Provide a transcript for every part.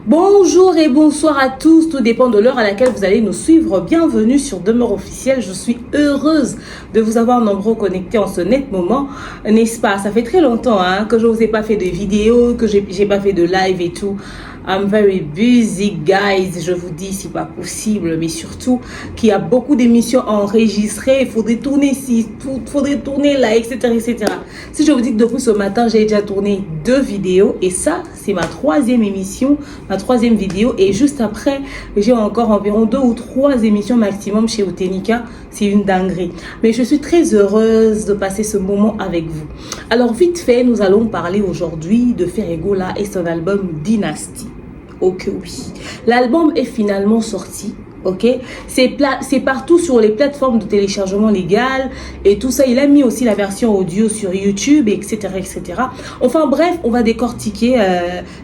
Bonjour et bonsoir à tous, tout dépend de l'heure à laquelle vous allez nous suivre. Bienvenue sur Demeure Officielle, je suis heureuse de vous avoir nombreux connectés en ce net moment, n'est-ce pas? Ça fait très longtemps que je ne vous ai pas fait de vidéos, que j'ai pas fait de live et tout. I'm very busy, guys. Je vous dis, c'est pas possible, mais surtout qu'il y a beaucoup d'émissions enregistrées. Il faudrait tourner ici, faudrait tourner là, etc., etc. Si je vous dis que depuis ce matin, j'ai déjà tourné 2 vidéos et ça, c'est ma 3e émission, ma 3e vidéo. Et juste après, j'ai encore environ 2 ou 3 émissions maximum chez Otenika. C'est une dinguerie. Mais je suis très heureuse de passer ce moment avec vous. Alors, vite fait, nous allons parler aujourd'hui de Ferregola et son album Dynasty. Ok, oui. L'album est finalement sorti. Ok, c'est partout sur les plateformes de téléchargement légal et tout ça. Il a mis aussi la version audio sur YouTube, etc., etc. Enfin bref, on va décortiquer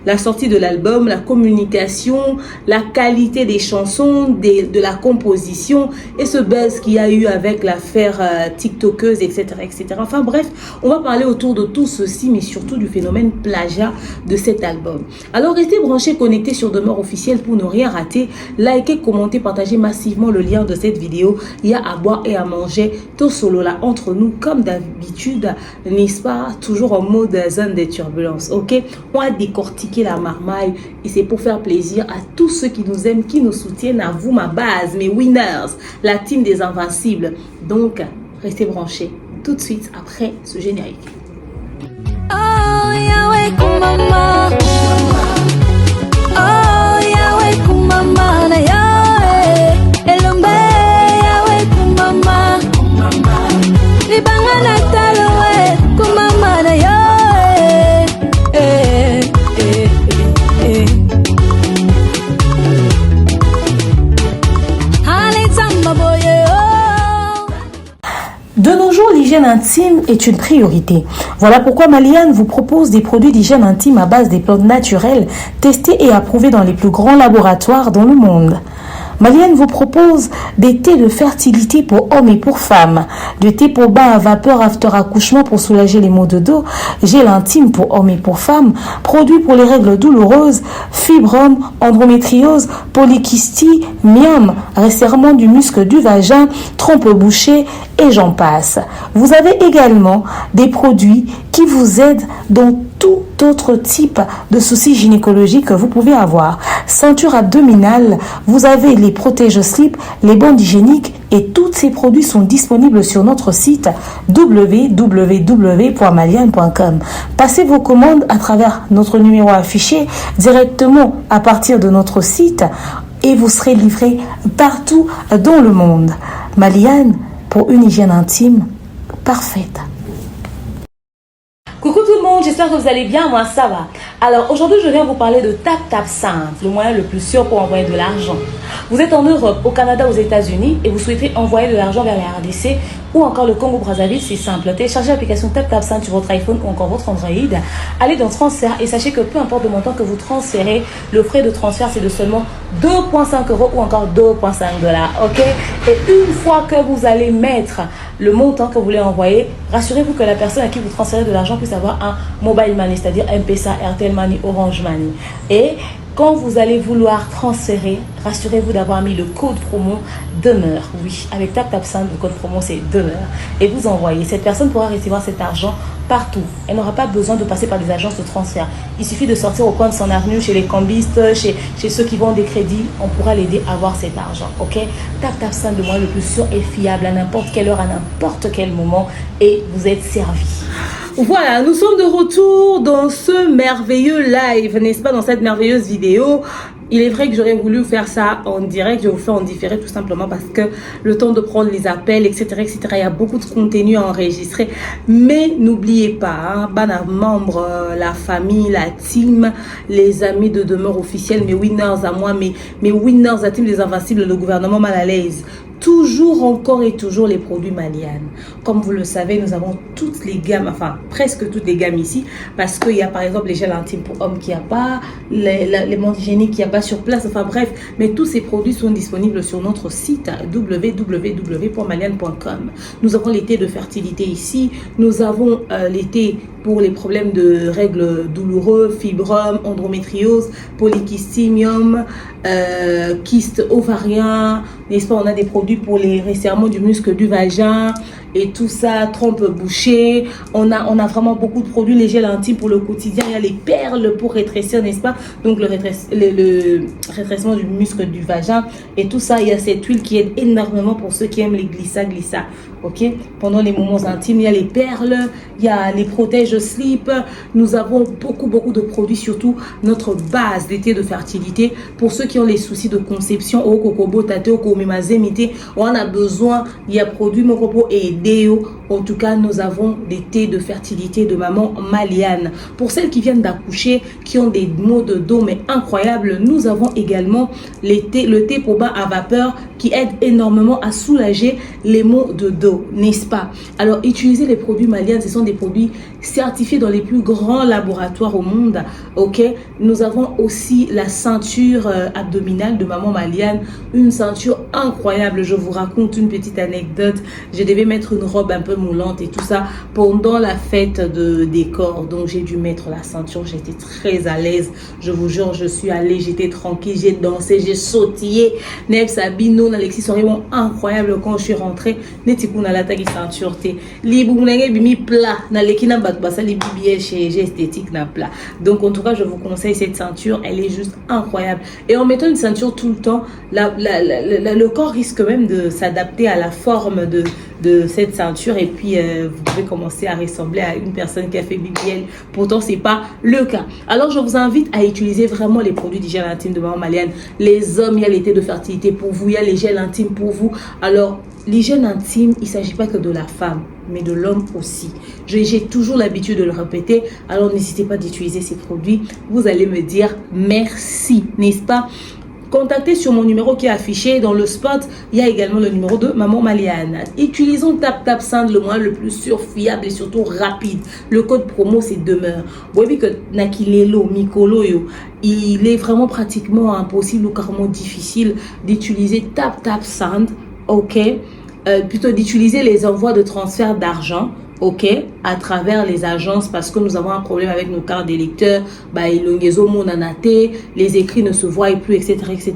la sortie de l'album, la communication, la qualité des chansons, de la composition et ce buzz qu'il y a eu avec l'affaire TikTokeuse, etc., etc. Enfin bref, on va parler autour de tout ceci, mais surtout du phénomène plagiat de cet album. Alors restez branchés, connectés sur Demeure Officielle pour ne rien rater. Likez, commentez, partagez massivement le lien de cette vidéo. Il y a à boire et à manger tout solo là entre nous comme d'habitude, n'est-ce pas? Toujours en mode zone des turbulences. Ok, on va décortiquer la marmaille et c'est pour faire plaisir à tous ceux qui nous aiment, qui nous soutiennent, à vous ma base, mes winners, la team des invincibles. Donc restez branchés tout de suite après ce générique. Oh Yahweh kumama, oh Yahweh kumama na Yahweh. Elombe Yahweh kumama, libanga na talowe kumama na Yahweh. Halitamba boye oh. De nos jours, l'hygiène intime est une priorité. Voilà pourquoi Maliane vous propose des produits d'hygiène intime à base des plantes naturelles testés et approuvés dans les plus grands laboratoires dans le monde. Maliane vous propose des thés de fertilité pour hommes et pour femmes, du thé pour bain à vapeur after accouchement pour soulager les maux de dos, gel intime pour hommes et pour femmes, produits pour les règles douloureuses, fibrome, endométriose, polykystie, myome, resserrement du muscle du vagin, trompe bouchée et j'en passe. Vous avez également des produits qui vous aident dans tout autre type de soucis gynécologiques que vous pouvez avoir. Ceinture abdominale, vous avez les protège-slip, les bandes hygiéniques et tous ces produits sont disponibles sur notre site www.maliane.com. Passez vos commandes à travers notre numéro affiché directement à partir de notre site et vous serez livré partout dans le monde. Maliane, pour une hygiène intime parfaite. Coucou tout le monde, j'espère que vous allez bien, moi ça va. Alors aujourd'hui je viens vous parler de TapTapSend, le moyen le plus sûr pour envoyer de l'argent. Vous êtes en Europe, au Canada, aux États-Unis et vous souhaitez envoyer de l'argent vers la RDC ou encore le Congo-Brazzaville, c'est simple. Téléchargez l'application TapTapSend sur votre iPhone ou encore votre Android. Allez dans transfert et sachez que peu importe le montant que vous transférez, le frais de transfert c'est de seulement 2,5 € ou encore 2,5 $. Ok? Et une fois que vous allez mettre le montant que vous voulez envoyer, rassurez-vous que la personne à qui vous transférez de l'argent puisse avoir un mobile money, c'est-à-dire M-Pesa, Airtel Money, Orange Money. Et quand vous allez vouloir transférer, rassurez-vous d'avoir mis le code promo Demeure. Oui, avec TapTapSend, le code promo c'est Demeure. Et vous envoyez. Cette personne pourra recevoir cet argent partout. Elle n'aura pas besoin de passer par des agences de transfert. Il suffit de sortir au coin de son avenue, chez les cambistes, chez ceux qui vendent des crédits. On pourra l'aider à avoir cet argent. Ok? TapTapSend, le moyen le plus sûr et fiable à n'importe quelle heure, à n'importe quel moment. Et vous êtes servi. Voilà, nous sommes de retour dans ce merveilleux live, n'est-ce pas, dans cette merveilleuse vidéo. Il est vrai que j'aurais voulu faire ça en direct, je vous fais en différé tout simplement parce que le temps de prendre les appels, etc., etc., il y a beaucoup de contenu à enregistrer. Mais n'oubliez pas, bana membres, la famille, la team, les amis de Demeure Officielle, mes winners à moi, mes winners, la team des Invincibles, le gouvernement mal à l'aise. Toujours, encore et toujours les produits Maliane. Comme vous le savez, nous avons toutes les gammes, enfin presque toutes les gammes ici, parce qu'il y a par exemple les gels intimes pour hommes qu'il n'y a pas, les montres hygiéniques qu'il n'y a pas sur place, enfin bref, mais tous ces produits sont disponibles sur notre site www.maliane.com. Nous avons les thés de fertilité ici, nous avons les thés pour les problèmes de règles douloureux, fibromes, endométriose, polykystium, kyste ovarien, n'est-ce pas? On a des produits pour les resserrements du muscle du vagin et tout ça, trompe bouchée. On a vraiment beaucoup de produits, les gels intimes pour le quotidien. Il y a les perles pour rétrécir, n'est-ce pas? Donc le rétrécissement du muscle du vagin et tout ça. Il y a cette huile qui aide énormément pour ceux qui aiment les glissa. Ok, pendant les moments intimes, il y a les perles, il y a les protèges slip. Nous avons beaucoup de produits, surtout notre base d'été de fertilité. Pour ceux qui ont les soucis de conception, au kokobo, tate, au komimazemite, on a besoin, il y a produit Mokopo et Deo. En tout cas, nous avons des thés de fertilité de maman Maliane. Pour celles qui viennent d'accoucher, qui ont des maux de dos mais incroyables, nous avons également le thé pour bain à vapeur qui aide énormément à soulager les maux de dos, n'est-ce pas? Alors, utilisez les produits Maliane, ce sont des produits certifiés dans les plus grands laboratoires au monde, ok? Nous avons aussi la ceinture abdominale de maman Maliane, une ceinture incroyable. Je vous raconte une petite anecdote. Je devais mettre une robe un peu moulante et tout ça pendant la fête des corps, donc j'ai dû mettre la ceinture. J'étais très à l'aise, je vous jure, je suis allée, j'étais tranquille, j'ai dansé, j'ai sautillé. Neb Sabino, Alexis sont vraiment incroyable quand je suis rentrée. Netikou na la tagi ceinture te libu munenge bimi plat na lekina batbasa libi bien chez esthétique na plat. Donc en tout cas, je vous conseille cette ceinture, elle est juste incroyable. Et en mettant une ceinture tout le temps, le corps risque même de s'adapter à la forme de cette ceinture et puis vous pouvez commencer à ressembler à une personne qui a fait BBL. Pourtant, c'est pas le cas. Alors, je vous invite à utiliser vraiment les produits d'hygiène intime de maman Maliane. Les hommes, il y a les thés de fertilité pour vous, il y a les gels intimes pour vous. Alors, l'hygiène intime, il ne s'agit pas que de la femme, mais de l'homme aussi. J'ai toujours l'habitude de le répéter. Alors, n'hésitez pas d'utiliser ces produits. Vous allez me dire merci, n'est-ce pas? Contactez sur mon numéro qui est affiché dans le spot. Il y a également le numéro de maman Maliane. Utilisons TapTapSend, le moyen le plus sûr, fiable et surtout rapide. Le code promo, c'est demeure. Vous voyez que Nakilelo, Mikolo, il est vraiment pratiquement impossible ou carrément difficile d'utiliser TapTapSend, ok? Plutôt d'utiliser les envois de transfert d'argent, ok, à travers les agences, parce que nous avons un problème avec nos cartes d'électeurs, les écrits ne se voient plus, etc., etc.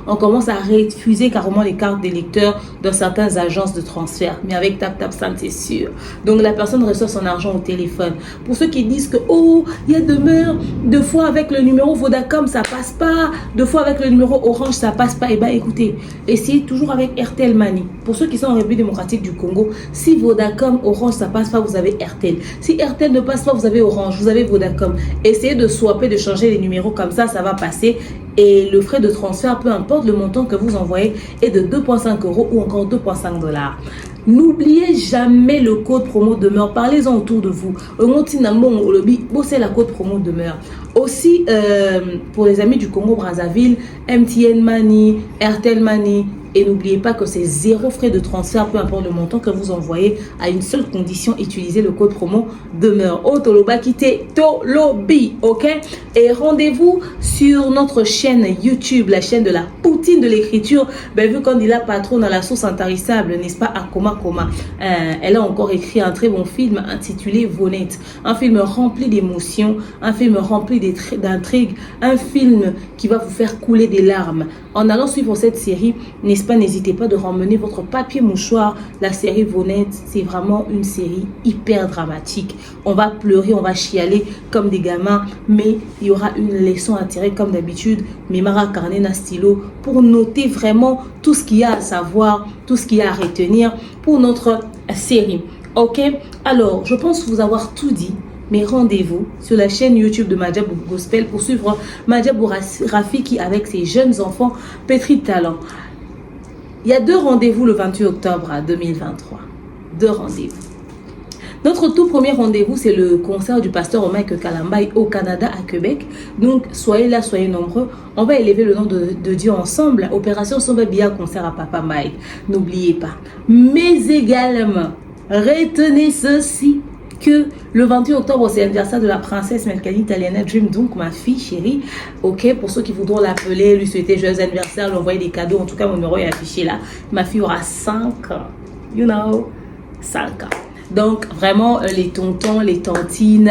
On commence à refuser carrément les cartes d'électeurs dans certaines agences de transfert, mais avec TapTapSend, c'est sûr. Donc la personne reçoit son argent au téléphone. Pour ceux qui disent que oh, il y a demeure, deux fois avec le numéro Vodacom ça passe pas, deux fois avec le numéro Orange ça passe pas, et ben écoutez, essayez toujours avec RTL Money. Pour ceux qui sont en République démocratique du Congo, si Vodacom, Orange ça passe pas, vous avez RTL. Si RTL ne passe pas, vous avez Orange, vous avez Vodacom. Essayez de swapper, de changer les numéros, comme ça va passer. Et le frais de transfert, peu importe le montant que vous envoyez, est de 2,5 € ou encore 2,5 $. N'oubliez jamais le code promo demeure. Parlez-en autour de vous. C'est la code promo demeure. Aussi, pour les amis du Congo Brazzaville, MTN Money, RTL Money. Et n'oubliez pas que c'est 0 frais de transfert, peu importe le montant que vous envoyez, à une seule condition, utilisez le code promo demeure. Toloba quittez Tolobi, ok? Et rendez-vous sur notre chaîne YouTube, la chaîne de la poutine de l'écriture. Vu qu'on dit la patronne à la sauce intarissable, n'est-ce pas, à Koma. Elle a encore écrit un très bon film intitulé Vonette. Un film rempli d'émotions, un film rempli d'intrigues, un film qui va vous faire couler des larmes. En allant suivre cette série, n'est-ce pas, n'hésitez pas de ramener votre papier mouchoir. La série Vonette, c'est vraiment une série hyper dramatique. On va pleurer, on va chialer comme des gamins, mais il y aura une leçon à tirer comme d'habitude. Mémara carnet na stylo pour noter vraiment tout ce qu'il y a à savoir, tout ce qu'il y a à retenir pour notre série. Ok, alors je pense vous avoir tout dit. Mais rendez-vous sur la chaîne YouTube de Madjabou Gospel pour suivre Madjabou Rafiki avec ses jeunes enfants pétris de talent. Il y a 2 rendez-vous le 28 octobre 2023. 2 rendez-vous. Notre tout premier rendez-vous, c'est le concert du pasteur Mike Kalambay au Canada, à Québec. Donc, soyez là, soyez nombreux. On va élever le nom de Dieu ensemble. Opération Sombabia, concert à Papa Mike. N'oubliez pas. Mais également, retenez ceci. que le 28 octobre, c'est l'anniversaire de la princesse Melkani Italiana Dream, donc ma fille chérie. Ok, pour ceux qui voudront l'appeler, lui souhaiter joyeux anniversaire, lui envoyer des cadeaux. En tout cas, mon numéro est affiché là. Ma fille aura 5 ans. You know, 5 ans. Donc, vraiment, les tontons, les tantines,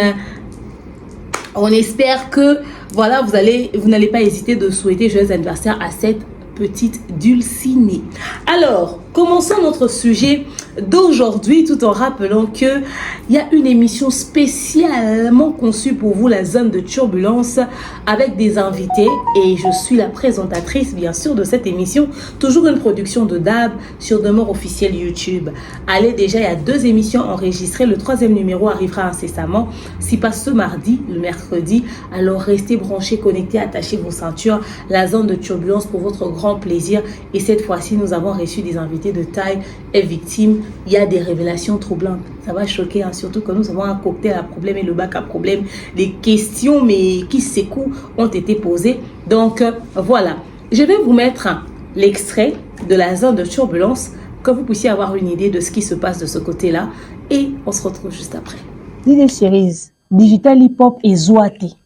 on espère que, voilà, vous n'allez pas hésiter de souhaiter joyeux anniversaire à cette petite Dulcinée. Alors, commençons notre sujet d'aujourd'hui tout en rappelant que il y a une émission spécialement conçue pour vous, la zone de turbulence, avec des invités et je suis la présentatrice bien sûr de cette émission, toujours une production de DAB sur Demeure officielle YouTube. Allez, déjà il y a 2 émissions enregistrées, le 3e numéro arrivera incessamment, si pas ce mardi, le mercredi, alors restez branchés, connectés, attachez vos ceintures, la zone de turbulence pour votre grand plaisir. Et cette fois-ci nous avons reçu des invités de taille et victimes. Il y a des révélations troublantes. Ça va choquer, hein, surtout que nous avons un cocktail à problème et le bac à problème. Des questions mais qui secouent ont été posées. Donc voilà, je vais vous mettre l'extrait de la zone de turbulence, que vous puissiez avoir une idée de ce qui se passe de ce côté-là. Et on se retrouve juste après. Dide series, digital hip-hop ezwate,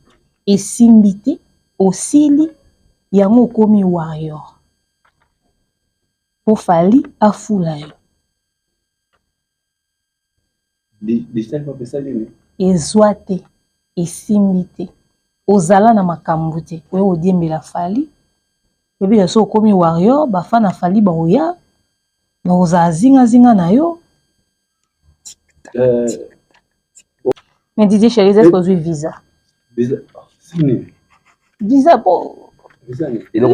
esimbite, osili, yango komi warrior. Po fali afula yo. Digital hip-hop esalini Ezwate, esimbite, ozala na makambo te, oye odiembela fali. Ebi yaso komi warrior, bafana fali ba oya, ba oza zinga na yo. Mais Didier Chéri, est-ce que vous avez visa? Visa pour... Et l'on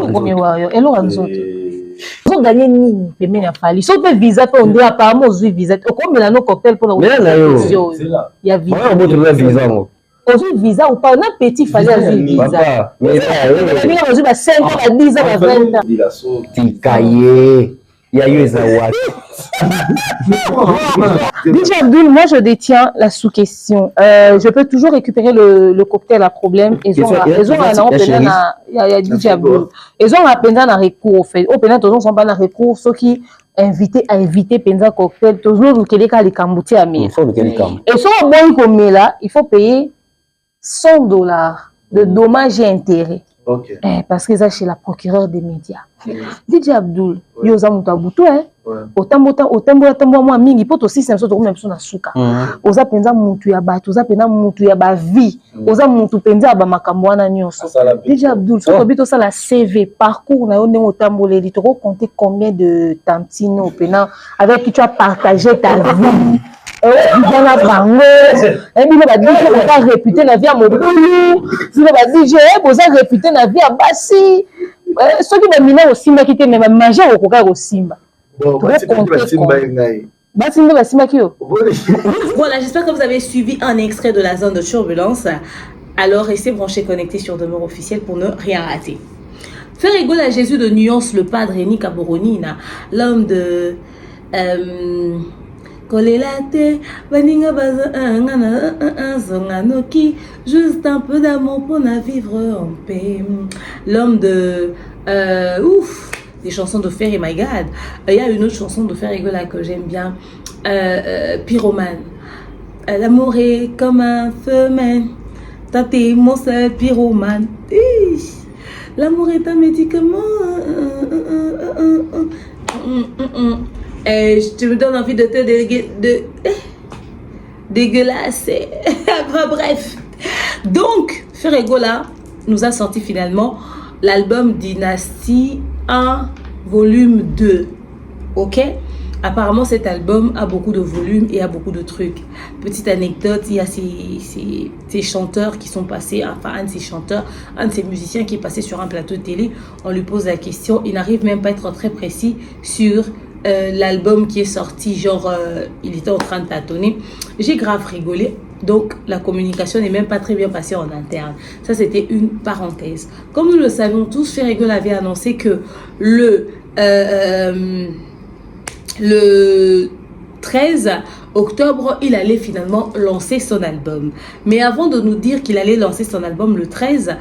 gagné ni paiement à Fali. Sauf que visa pour on dit apparemment vous visa. Au combien là nos cocktails pour la il y a visa. On montre visa moi. Aujourd'hui visa ou pas on a petit Fali à visa. Papa, mais on a 5 ans à 10 ans à 20 ans. Tikaye. Il y a eu Zawad. DJ Abdul, moi je détiens la sous-question. Je peux toujours récupérer le cocktail à problème. Ils ont un il y a DJ Abdul. Ils ont un pendant un recours au fait. Au pendant tous sont pas un recours ceux qui invités à inviter pendant cocktail toujours le Québec à les Cambouti à mer. Et sur un bon comme là, il faut payer $100 de dommages et intérêts. Ok. Parce que ça chez la procureure des médias. DJ Abdul, yo za mutu abutu otambo moi mingi poto aussi c'est surtout même na suka. Oza penza mutu ya bato, oza penza mutu ya ba vie, oza mutu penza ba makambo wana nyonso. DJ Abdul, so ko bito ça la CV parcours na yo ndenge otamboleli to compter combien de tantino pena avec qui tu as partagé ta vie. Dans la bango, et puis va dire que tu as réputé la vie à Mobulu, tu va dire que tu as réputé la vie à Bassi. Ceux qui m'ont miné au Simba qui étaient même majeur au Koka au Simba. Voilà, j'espère que vous avez suivi un extrait de la zone de turbulence. Alors restez branchés, connectés sur Demeure officielle pour ne rien rater. Faire égoler à Jésus de Nuance, le padre Nika Boronina, l'homme de Kolelate, Vaninga Zonganoki, juste un peu d'amour pour la vivre en paix. L'homme de des chansons de Fer et My God. Il y a une autre chanson de Fer et Gola que j'aime bien, Pyromane. L'amour est comme un feu, man. T'es mon seul pyromane. L'amour est un médicament. Je me donne envie de te dégueulasser. Bref. Donc, Ferregola nous a sorti finalement l'album Dynastie 1, volume 2. Ok? Apparemment, cet album a beaucoup de volumes et a beaucoup de trucs. Petite anecdote, il y a ces chanteurs qui sont passés, enfin un de ces chanteurs, un de ces musiciens qui est passé sur un plateau de télé. On lui pose la question, il n'arrive même pas à être très précis sur l'album qui est sorti, genre il était en train de tâtonner. J'ai grave rigolé, donc la communication n'est même pas très bien passée en interne. Ça c'était une parenthèse. Comme nous le savions tous, Ferregola avait annoncé que le 13 octobre, il allait finalement lancer son album. Mais avant de nous dire qu'il allait lancer son album le 13,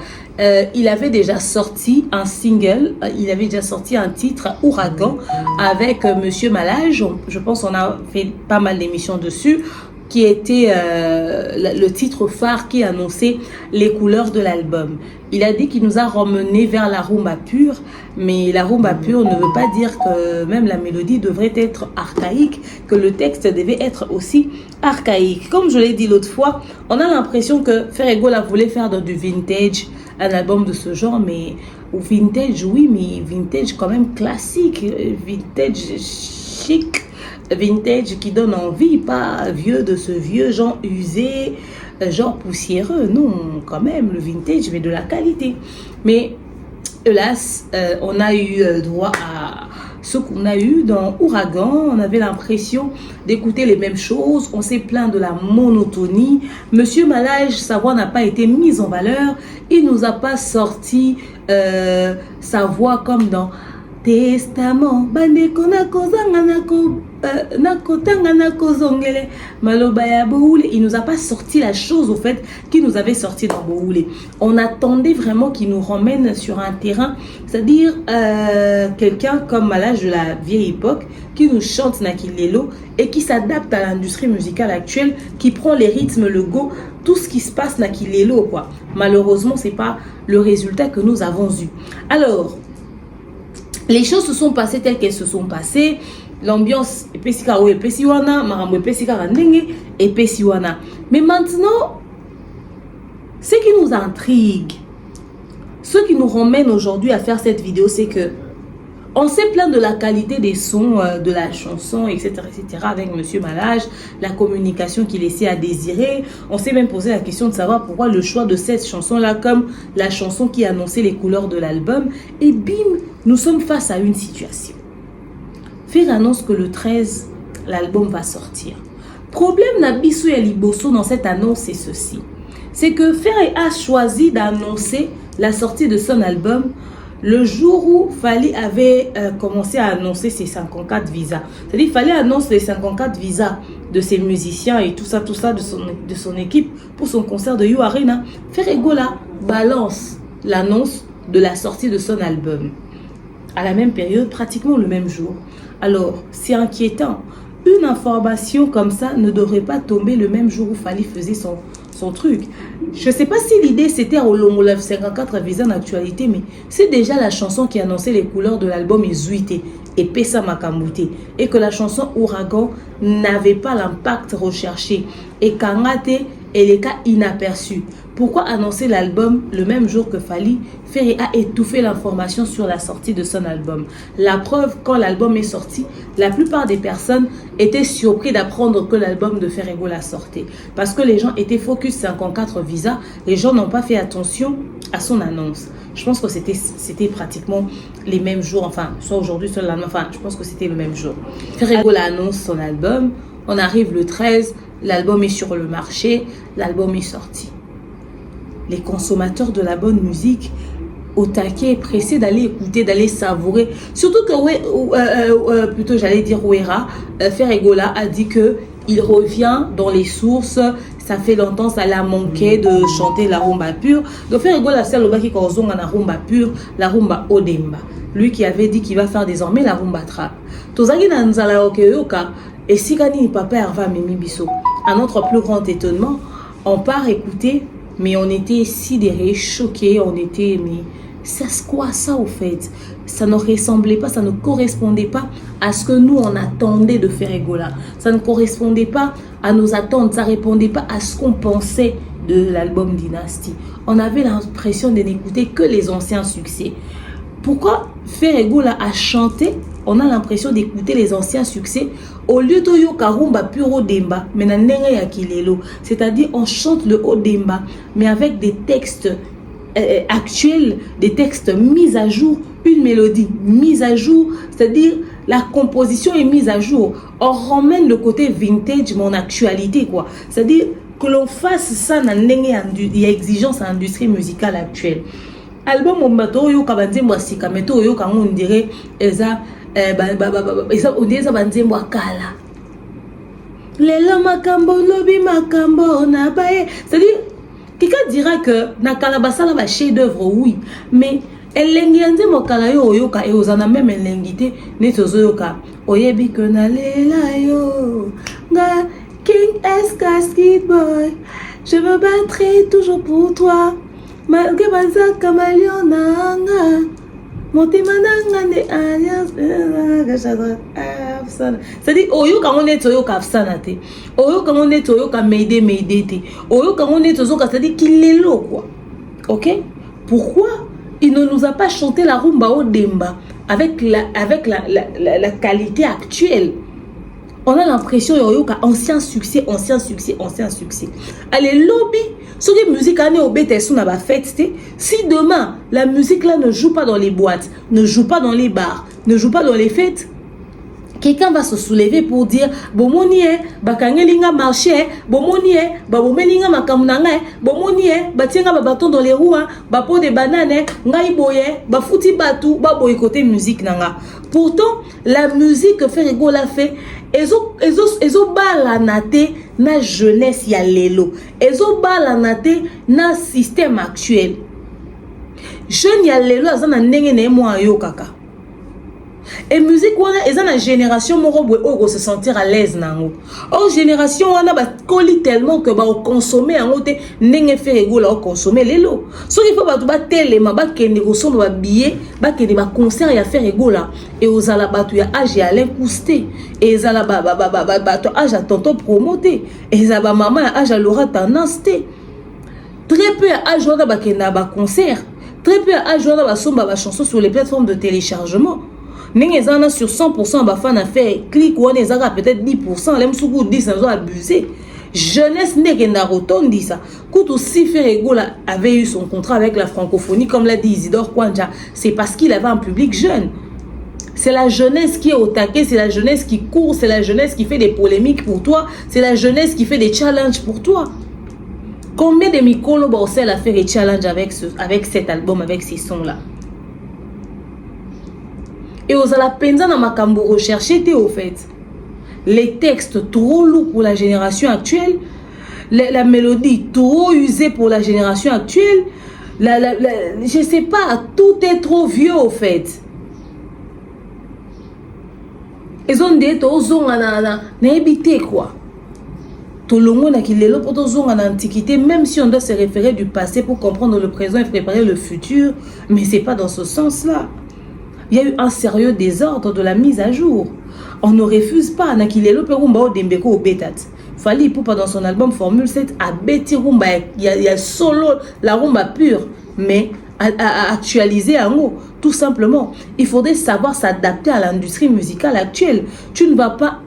il avait déjà sorti un single, il avait déjà sorti un titre, Ouragan, avec Monsieur Malage. Je pense qu'on a fait pas mal d'émissions dessus. qui était le titre phare qui annonçait les couleurs de l'album. Il a dit qu'il nous a ramené vers la rumba pure, mais la rumba pure ne veut pas dire que même la mélodie devrait être archaïque, que le texte devait être aussi archaïque. Comme je l'ai dit l'autre fois, on a l'impression que Ferregola voulait faire du vintage, un album de ce genre, mais vintage, oui, mais vintage quand même classique, vintage chic, vintage qui donne envie, pas vieux de ce vieux genre usé, genre poussiéreux. Non, quand même, le vintage, mais de la qualité. Mais hélas, on a eu droit à ce qu'on a eu dans Ouragan. On avait l'impression d'écouter les mêmes choses. On s'est plaint de la monotonie. Monsieur Malage, sa voix n'a pas été mise en valeur. Il nous a pas sorti sa voix comme dans Testament. Bandeko nakozanga nakotanga nakozongele maloba ya Boulé. Il nous a pas sorti la chose au fait qui nous avait sorti dans Boulé. On attendait vraiment qu'il nous ramène sur un terrain, c'est-à-dire quelqu'un comme Malage de la vieille époque qui nous chante Nakilelo et qui s'adapte à l'industrie musicale actuelle, qui prend les rythmes, le go, tout ce qui se passe Nakilelo quoi. Malheureusement, c'est pas le résultat que nous avons eu. Alors, les choses se sont passées telles qu'elles se sont passées. L'ambiance est pesika ou est pesiwana, marambo est pesika randenge et pesiwana. Mais maintenant, ce qui nous intrigue, ce qui nous ramène aujourd'hui à faire cette vidéo, c'est que on s'est plaint de la qualité des sons, de la chanson, etc., avec Monsieur Malage, la communication qui laissait à désirer. On s'est même posé la question de savoir pourquoi le choix de cette chanson-là comme la chanson qui annonçait les couleurs de l'album. Et bim, nous sommes face à une situation. Fer annonce que le 13, l'album va sortir. Problème Nabiso et Liboso dans cette annonce, c'est ceci. C'est que Fer a choisi d'annoncer la sortie de son album le jour où Fally avait commencé à annoncer ses 54 visas. C'est-à-dire qu'il fallait annoncer les 54 visas de ses musiciens et tout ça de son équipe pour son concert de You Arena. Ferregola balance l'annonce de la sortie de son album. À la même période, pratiquement le même jour. Alors, c'est inquiétant. Une information comme ça ne devrait pas tomber le même jour où Fally faisait son truc. Je ne sais pas si l'idée c'était au long 54 visas d'actualité, mais c'est déjà la chanson qui annonçait les couleurs de l'album Izuite et Pesa Makamute, et que la chanson Ouragan n'avait pas l'impact recherché et Kangate est les cas inaperçus. Pourquoi annoncer l'album le même jour que Fally? Ferry a étouffé l'information sur la sortie de son album. La preuve, quand l'album est sorti, la plupart des personnes étaient surpris d'apprendre que l'album de Ferregola sortait. Parce que les gens étaient focus 54 visas, les gens n'ont pas fait attention à son annonce. Je pense que c'était pratiquement les mêmes jours, enfin, soit aujourd'hui, soit le lendemain, enfin, je pense que c'était le même jour. Ferregola annonce son album, on arrive le 13, l'album est sur le marché, l'album est sorti. Les consommateurs de la bonne musique au taquet, pressés d'aller écouter, d'aller savourer. Surtout que, plutôt j'allais dire Ouera, Ferregola a dit que il revient dans les sources. Ça fait longtemps, ça l'a manqué de chanter la rumba pure. Donc Ferregola, c'est le gars qui cause la rumba pure, la rumba odemba. Lui qui avait dit qu'il va faire désormais la rumba trap. Tozagi na nzala okeyoka et sikani papa Herva Mimi Bisso. À notre plus grand étonnement, on part écouter. Mais on était sidérés, choqués, on était, mais c'est quoi ça au fait? Ça ne ressemblait pas, ça ne correspondait pas à ce que nous on attendait de Ferregola. Ça ne correspondait pas à nos attentes, ça ne répondait pas à ce qu'on pensait de l'album Dynasty. On avait l'impression de n'écouter que les anciens succès. Pourquoi Ferregola a chanté? On a l'impression d'écouter les anciens succès au lieu de yoka rumba pure odemba, mais na ndenge ya kilelo. C'est-à-dire on chante le odemba, mais avec des textes actuels, des textes mis à jour, une mélodie mise à jour, c'est-à-dire la composition est mise à jour. On ramène le côté vintage, mon actualité quoi. C'est-à-dire que l'on fasse ça na ndenge ya exigence à l'industrie musicale actuelle. Album ombato yo kabanzembo sika meto yo kango on dirait eza on dirait ça banzembo kala. Lelo makambo lobi makambo na bae. C'est-à-dire quelqu'un dira que na kala basala ba chef d'œuvre oui, mais elengi nzembo kala yo yoka e ozana même elengité ne tozo yoka oyebi que na lela yo nga King S Casket Boy, je me battrai toujours pour toi. Malgré Bazaka Malionanga. Motema nanga ne alliance. C'est-à-dire, oyo quand on est oyo kafsana te. Oyo quand on est oyo ka meide te. Oyo quand on est oyo ka, c'est-à-dire qu'il est là quoi. OK? Pourquoi il ne nous a pas chanté la rumba au demba avec la qualité actuelle? On a l'impression qu'il y a ancien succès. Allez, lobby, ce qui est musique, si demain, la musique là ne joue pas dans les boîtes, ne joue pas dans les bars, ne joue pas dans les fêtes, quelqu'un va se soulever pour dire bomoni bakangelinga marché bomoni babomelinga makamunanga bomoni batienga babaton dans les roues bapo de banane ngai boye bafuti batu baboykoter musique nanga. Pourtant la musique fait rigolo la fait ezo balana te na jeunesse ya lelo, ezo balana te na système actuel. Jeune ya lelo azana ndenge na mo ayo kaka. Et musique wana eza na génération moko boye oyo se sentir à l'aise nango. Or génération wana ba koli tellement que ba consommer yango te ndenge fe rigolo o consommer lelo. So il faut ba ba telema ba kende ko somba ba billet ba kende ba concert ya faire rigolo et ozala batu ya âge ya Alain Cousté et ezala ba to âge à tonton promoté et ezala ba maman ya âge à Laura Tendance te. Très peu à âge wana ba kende ba concert, très peu à âge wana ba somba ba chanson sur les plateformes de téléchargement. N'est sur 100% ba fan a fait clic ou on est peut-être 10%, l'aime sous 10 ans abusé. Jeunesse n'est qu'un roton dit ça. Quand aussi Ferregola avait eu son contrat avec la francophonie, comme l'a dit Isidore Kwanja, c'est parce qu'il avait un public jeune. C'est la jeunesse qui est au taquet, c'est la jeunesse qui court, c'est la jeunesse qui fait des polémiques pour toi, c'est la jeunesse qui fait des challenges pour toi. Combien de Mikolo Borsel a fait des challenges avec cet album, avec ces sons-là? Et aux la penza na makambo recherché au fait. Les textes trop lourds pour la génération actuelle, la mélodie trop usée pour la génération actuelle, je sais pas, tout est trop vieux au fait. Ils ont dit na évité quoi. Tout le monde a qu'il est là pour en antiquité, même si on doit se référer du passé pour comprendre le présent et préparer le futur, mais c'est pas dans ce sens-là. Il y a eu un sérieux désordre de la mise à jour. On ne refuse pas Nakilelo Perumba Dembeko au Betat. Fali Poupa dans son album Formule 7 a Betty Rumba. Il y a solo la rumba pure, mais à actualiser en haut. Tout simplement, il faudrait savoir s'adapter à l'industrie musicale actuelle. Tu ne vas pas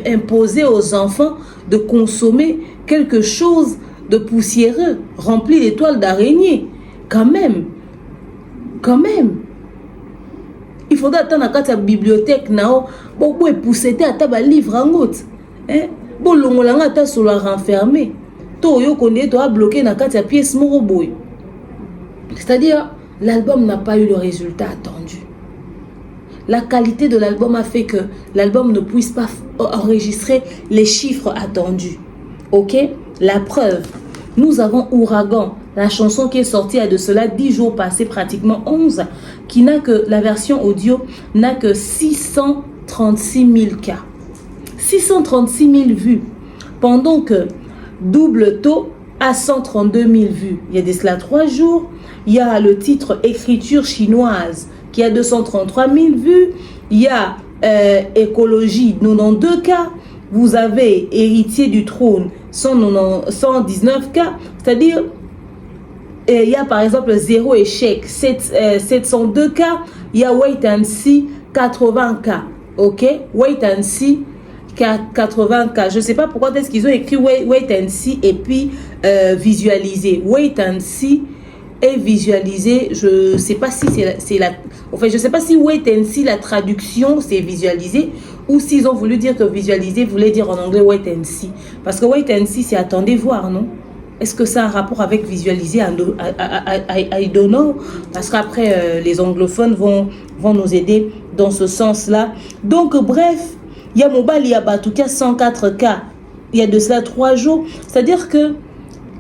imposer aux enfants de consommer quelque chose de poussiéreux, rempli d'étoiles d'araignée. Quand même. Il faudra attendre à la bibliothèque nao beaucoup pousser à table livre en route hein bon longolanga ta sur la renfermer to yo connait to a bloqué na kati ya pièce moko boy. C'est-à-dire l'album n'a pas eu le résultat attendu. La qualité de l'album a fait que l'album ne puisse pas enregistrer les chiffres attendus. OK? La preuve, nous avons Ouragan, la chanson qui est sortie à de cela 10 jours passés, pratiquement 11, qui n'a que, la version audio n'a que 636 000 cas. 636 000 vues. Pendant que Double Taux a 132 000 vues. Il y a de cela 3 jours. Il y a le titre Écriture chinoise qui a 233 000 vues. Il y a Écologie 92 cas. Vous avez Héritier du trône 119 cas. C'est-à-dire, il y a par exemple Zéro échec 702 cas. Il y a Wait and See 80 cas. Ok? Wait and See 80 cas. Je ne sais pas pourquoi est-ce qu'ils ont écrit Wait and See et puis visualiser. Wait and See et visualiser. Je ne sais pas si c'est la. Enfin, je ne sais pas si Wait and See, la traduction, c'est visualiser. Ou s'ils ont voulu dire que visualiser voulait dire en anglais Wait and See. Parce que Wait and See, c'est attendez voir, non? Est-ce que ça a un rapport avec visualiser? I don't know. Parce qu'après, les anglophones vont nous aider dans ce sens-là. Donc, bref, il y a Mobile, il y a Batouka 104 cas. Il y a de cela 3 jours. C'est-à-dire que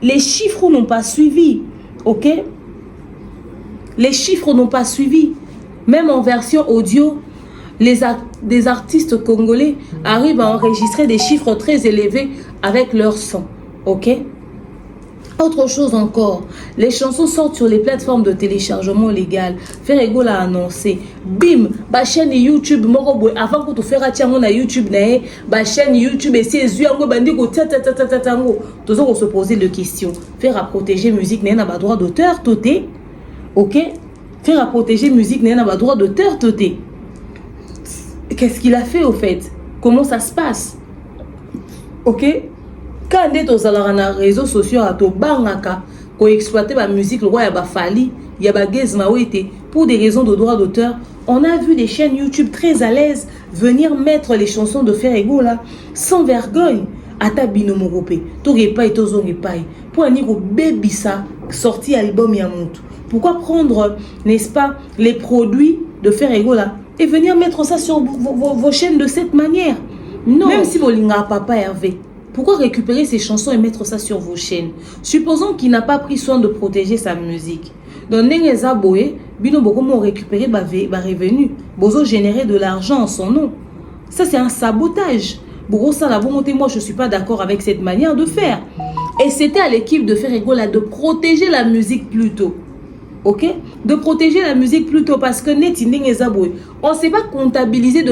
les chiffres n'ont pas suivi. OK? Les chiffres n'ont pas suivi. Même en version audio, des artistes congolais arrivent à enregistrer des chiffres très élevés avec leur son. Ok? Autre chose encore, les chansons sortent sur les plateformes de téléchargement légal. Ferrego l'a annoncé. Bim, ma chaîne YouTube, avant que tu fasses na YouTube, ma chaîne YouTube, et c'est zuango bandiko tatatango. Tous on se poser des questions. Faire à protéger musique, n'a pas droit d'auteur, tout est. Ok? Faire à protéger musique, n'a pas droit d'auteur, tout est. Qu'est-ce qu'il a fait au fait? Comment ça se passe? Ok? Quand on est aux réseaux sociaux, on exploite la musique, le roi a fali, il y a pour des raisons de droit d'auteur. On a vu des chaînes YouTube très à l'aise venir mettre les chansons de Ferrego là, sans vergogne. Ata binomorope, torepa et tozorepai. Pour un niveau baby ça, sorti album Yamontu. Pourquoi prendre, n'est-ce pas, les produits de Ferrego là et venir mettre ça sur vos chaînes de cette manière? Non. Même si vous n'avez pas Hervé. Pourquoi récupérer ces chansons et mettre ça sur vos chaînes? Supposons qu'il n'a pas pris soin de protéger sa musique. Donc, Nengeza Boé, Bino Bokomo récupérer ba revenu. Bozo générer de l'argent en son nom. Ça, c'est un sabotage. Bogo Salabongote, moi, je ne suis pas d'accord avec cette manière de faire. Et c'était à l'équipe de Ferrego là de protéger la musique plutôt. Ok? De protéger la musique plutôt parce que on ne sait pas comptabiliser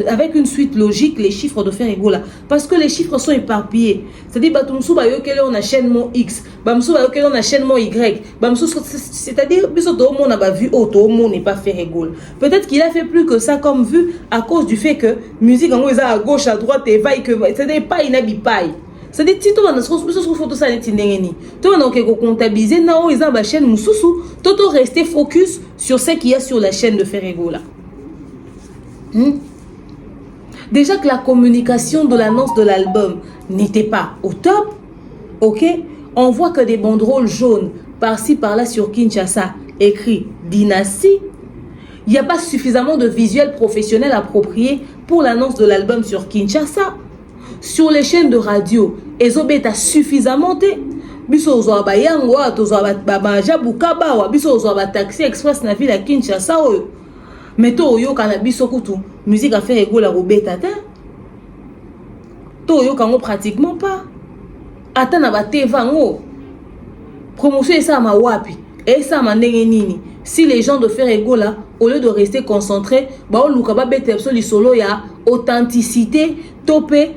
avec une suite logique les chiffres de Ferrego là. Parce que les chiffres sont éparpillés. C'est-à-dire, on a chaînement X, on a chaînement Y. C'est-à-dire, tout le monde a vu, tout le monde n'est pas Ferrego. Peut-être qu'il a fait plus que ça comme vu à cause du fait que musique en à gauche, à droite, et vaille que c'est pas inabipaille. C'est-à-dire si tu vas photo ça tu vas comptabiliser na o isa ba chaîne mususu toto rester focus sur ce qu'il y a sur la chaîne de Ferrego là. Déjà que la communication de l'annonce de l'album n'était pas au top. OK, on voit que des banderoles jaunes par-ci par-là sur Kinshasa écrit Dynastie. Il n'y a pas suffisamment de visuels professionnels appropriés pour l'annonce de l'album sur Kinshasa. Sur les chaînes de radio, Ezobet a suffisamment été. Biso ozo ba yango, tozo ba maja bukaba wa biso ozo ba taxi express na ville à Kinshasa oyo. Mais to oyo kana biso kutu, musique a fait ego la robeta ta. To oyo kango pratiquement pas. Ata na ba tevango. Promotion esa ma wapi, esa ma ndenge nini. Si les gens de Ferrego là, au lieu de rester concentrés, ba o luka ba bete absolu solo ya authenticité, topé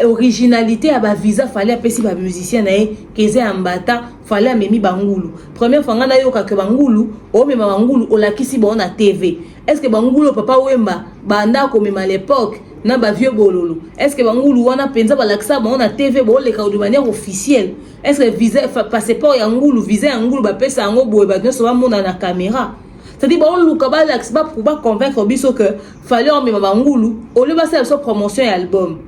originalité à ba visa fallait appeler si ba musicien nae keze ambata fallait amemi bangulu première fois ngana yoka ke bangulu o mema bangulu o lakisi ba na TV. Est-ce que bangulu papa wemba banda ko mema l'époque na ba vieux bololo? Est-ce que bangulu wana penza ba lakisa ba na TV ba le ka de manière officielle? Est-ce que visa passeport ya ngulu visa ya ngulu ba pesa ngo boye ba nso ba mona na caméra? C'est-à-dire bon luka ba lakisa pour ba convaincre biso que fallait on mema bangulu au lieu ba faire sa promotion et album.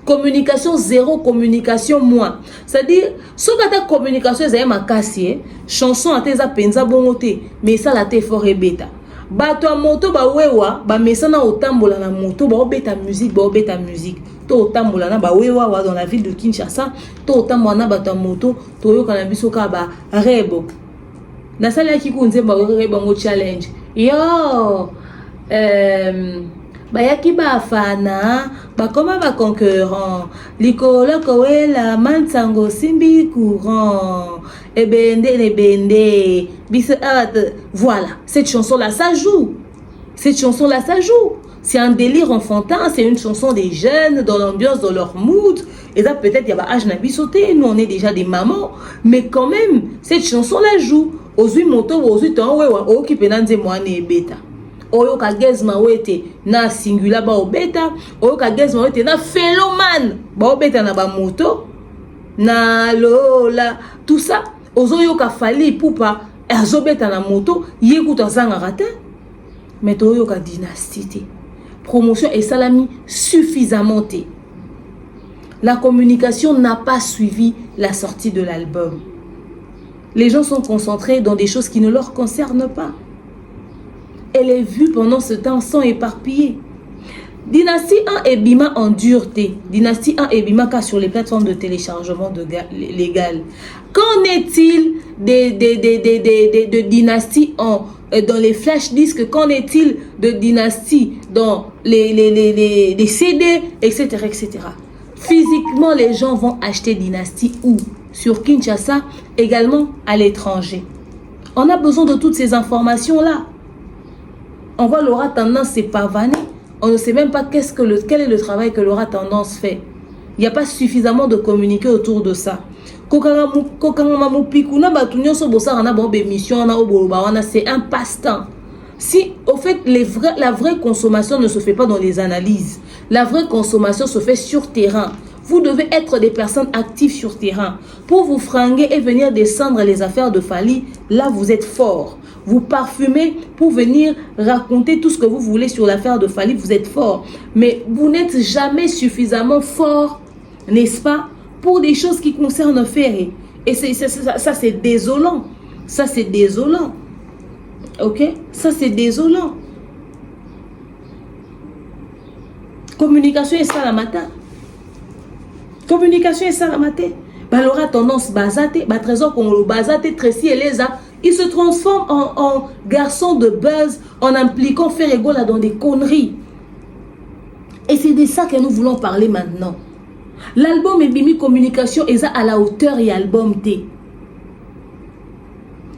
Communication zéro, communication moins. C'est-à-dire, ce que ta communication est ma casse, chanson à tes penza bongote, mais ça la te fort et bêta. Ba toi moto ba wewa, ba mesana otambola na moto, ba obeta musique, ba obeta musique. To otambola na ba wewa dans la ville de Kinshasa, to otambola na ba toi moto, to yo kana biso ka ba rebo. Na sala ki kunze ba rebo ngo challenge. Yo, bayaki bafana bakoma ba concurrent likolo kowela mansango simbi courant et bende biso voilà, cette chanson là ça joue, c'est un délire enfantin, c'est une chanson des jeunes dans l'ambiance, dans leur mood, et là peut-être il y a ba âge na bisoté, nous on est déjà des mamans, mais quand même cette chanson là joue ozui moto ozui tan wewa o ki penanze mwane beta. Oyo kagezma wete na singular ba obeta, oyo kagezma wete na phénomène ba obeta na ba moto na lola tout ça ozo ka fali pupa azobeta na moto yekuta zanga rata. Mais oyo ka dynastie promotion et salami suffisamment. La communication n'a pas suivi la sortie de l'album. Les gens sont concentrés dans des choses qui ne leur concernent pas. Et les vues pendant ce temps sont éparpillées. Dynastie 1 et Bima en dureté. Dynastie 1 et Bima car sur les plateformes de téléchargement légal. Qu'en est-il de Dynastie dans les flash disques? Qu'en est-il de Dynastie dans les CD, etc., etc. Physiquement, les gens vont acheter Dynastie où? Sur Kinshasa, également à l'étranger. On a besoin de toutes ces informations-là. On voit Laura Tendance se pavaner. On ne sait même pas quel est le travail que Laura Tendance fait. Il n'y a pas suffisamment de communiquer autour de ça. C'est un passe-temps. Si, au fait, la vraie consommation ne se fait pas dans les analyses. La vraie consommation se fait sur terrain. Vous devez être des personnes actives sur terrain. Pour vous fringuer et venir descendre les affaires de Fally, là vous êtes fort. Vous parfumez pour venir raconter tout ce que vous voulez sur l'affaire de Fally, vous êtes fort. Mais vous n'êtes jamais suffisamment fort, n'est-ce pas, pour des choses qui concernent Ferré. Et ça c'est désolant. Ça c'est désolant. Ok? Ça c'est désolant. Communication et ça la matin. Communication et ça la matin. Laura Tendance basate, Trésor Congolo basate, Tracy et Leza, ils se transforment en garçons de buzz en impliquant Ferrego là dans des conneries. Et c'est de ça que nous voulons parler maintenant. L'album Ebimi Communication est à la hauteur et album T.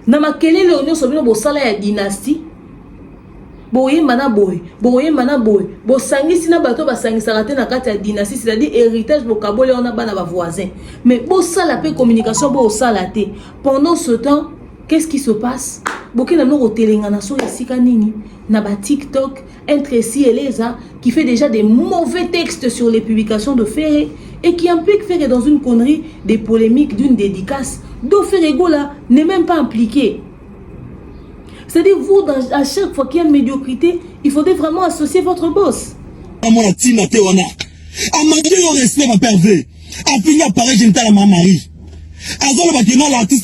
Namakele Léonion Sobino Bosala ya dynastie. Boye mana boy, bo sangisi na bato ba sangisa raté na kati ya dynastie, c'est-à-dire héritage vocabulaire on a bana ba voisin. Mais bo sala pe communication bo sala té. Pendant ce temps, qu'est-ce qui se passe? Boké na no telenga na so esika nini na ba TikTok, entre si et Leza qui fait déjà des mauvais textes sur les publications de Ferré et qui implique Ferré dans une connerie, des polémiques d'une dédicace. Do Ferrego là n'est même pas impliqué. C'est-à-dire, vous, à chaque fois qu'il y a une médiocrité, il faudrait vraiment associer votre boss. L'artiste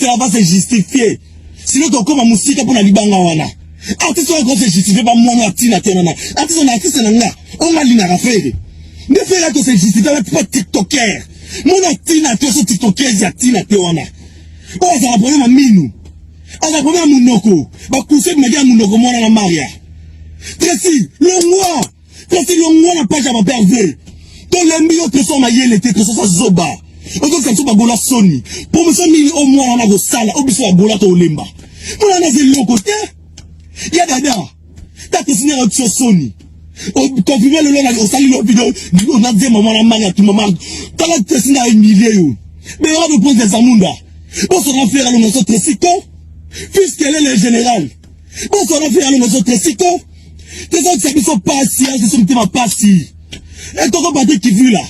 là-bas se justifier. Sinon, tu comme musique pour la libanga wana. Artiste là se justifier pas moi tina tenana. Artiste là, on m'a lina raffaire. Ne fais là que se justifier pas TikToker. Mon tina tu so TikToker ya tina te wana. Oh, ça va problème à minou. On a problème à Mounoko. Bah, coucher de médias Mounoko, moi, dans la Maria. Tracy, le mois n'a pas jamais perdu. Dans les millions de personnes, il y a les têtes, ça zoba. On doit faire ça, Gola Sony. Pour me sentir au moins, on a vos salles, au biso à Gola Tolemba. On a des longs côtés. Il y a dada. T'as dessiné un sur Sony. Quand vous voyez le long, on salue le vidéo, on a dit, maman, la Maria, tout le monde. T'as dessiné un millier. Mais on va prendre des amunda. On se rend faire à l'on Tracy, puisqu'elle est le général. Bon, ça va faire nos autres cycles. Les autres qui sont pas assis, ils sont pas assis. Et quand on va dire qui vu là.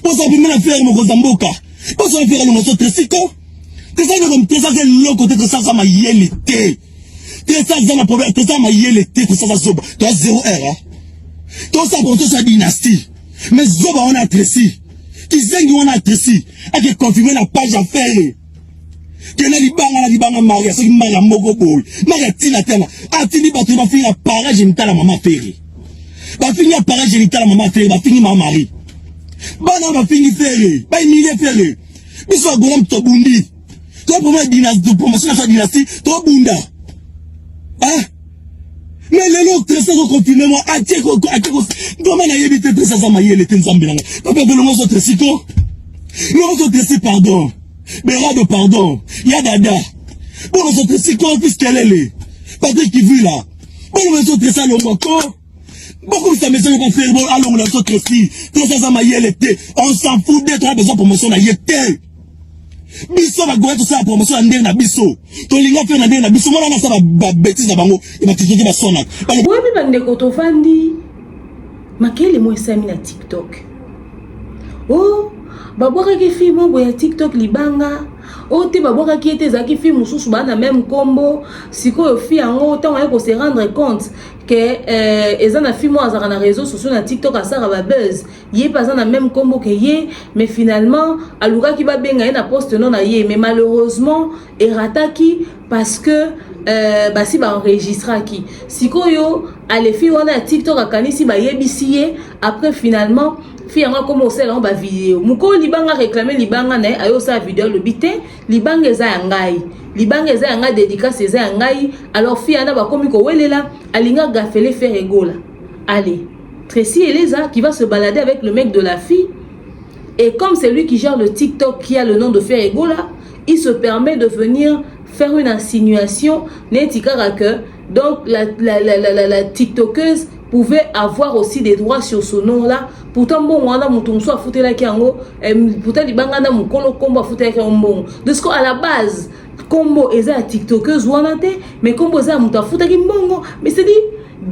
Bon, ça va même faire mon Rosamboka. Bon, ça va faire nos autres cycles. C'est ça, c'est ça, c'est l'autre côté de ça, ça m'a yé l'été. C'est ça, c'est la problème. C'est ça, m'a yé l'été, tout ça, ça zoba. Tu as 0 R, hein. Tout ça, pour tout ça, dynastie. Mais zoba, on a Tracy. Qui sait qu'on a Tracy. Et qui confirme la page à faire. Que na libanga Maria, c'est Maria Mogo boy. Maria tina tena. A fini ba tu ba fini appareil génital à maman Ferré. Ba fini appareil génital à maman Ferré, ba fini maman Marie. Ba na ba fini Ferré, ba Emilie Ferré. Biso golam to bundi. To promet dynastie, promotion de dynastie, to bunda. Hein? Mais les lots très ça confirmer moi a tie ko comment na yebite très ça ma yele tenzambe nga. Papa de l'homme autre siko. Nous autres pardon. Béra de pardon, il y a dada. Bon, nous autres, si qu'on puisse qu'elle est, Patrick qui vit là. Bon, nous autres, ça, le moko. Beaucoup de sa maison, on fait, bon, allons, nous autres, si. Tout ça, ça m'a y été. On s'en fout d'être à besoin de promotion, à y été. Bisso va gouer tout ça, la promotion, à n'en bisso. Ton linga fait n'en bisso. Moi, là, ça va bêtise à bango. Il m'a dit, il va sonner. Oui, mais bande koto fandi. Makele moi, ça mis na TikTok. Oh. Babwaka ki film boya TikTok libanga ote babwaka ki ete zaki film mususu bana même combo siko fi yango tant on se rendre compte que ezana film azara na réseaux sociaux na TikTok asara ba buzz yé pas na même combo que yé mais finalement aluka ki ba benga na poste non na yé mais malheureusement erataki parce que basi ba enregistra qui sikoyo alefi wana TikTok akanisi ba yebisiye après finalement fi yanga comme osela ba vidéo muko libanga réclamer libanga na ayo sa vidéo le bité libanga eza ya ngai libanga eza ya ngai dédicace eza ya ngai alors fi yana ba komi ko welela alinga gafele faire egola allez Tracy Eleza qui va se balader avec le mec de la fille et comme c'est lui qui gère le TikTok qui a le nom de Faire Egola, il se permet de venir faire une insinuation que donc la TikTokeuse pouvait avoir aussi des droits sur ce nom-là. Pourtant, bon, on a mon soit foutu la kiango, pourtant, il banga na mon kolo combo foutu la kiango. De ce qu'à la base, combo est la TikTokeuse ou en mais combo est la mouta foutu la kiango. Mais c'est dit,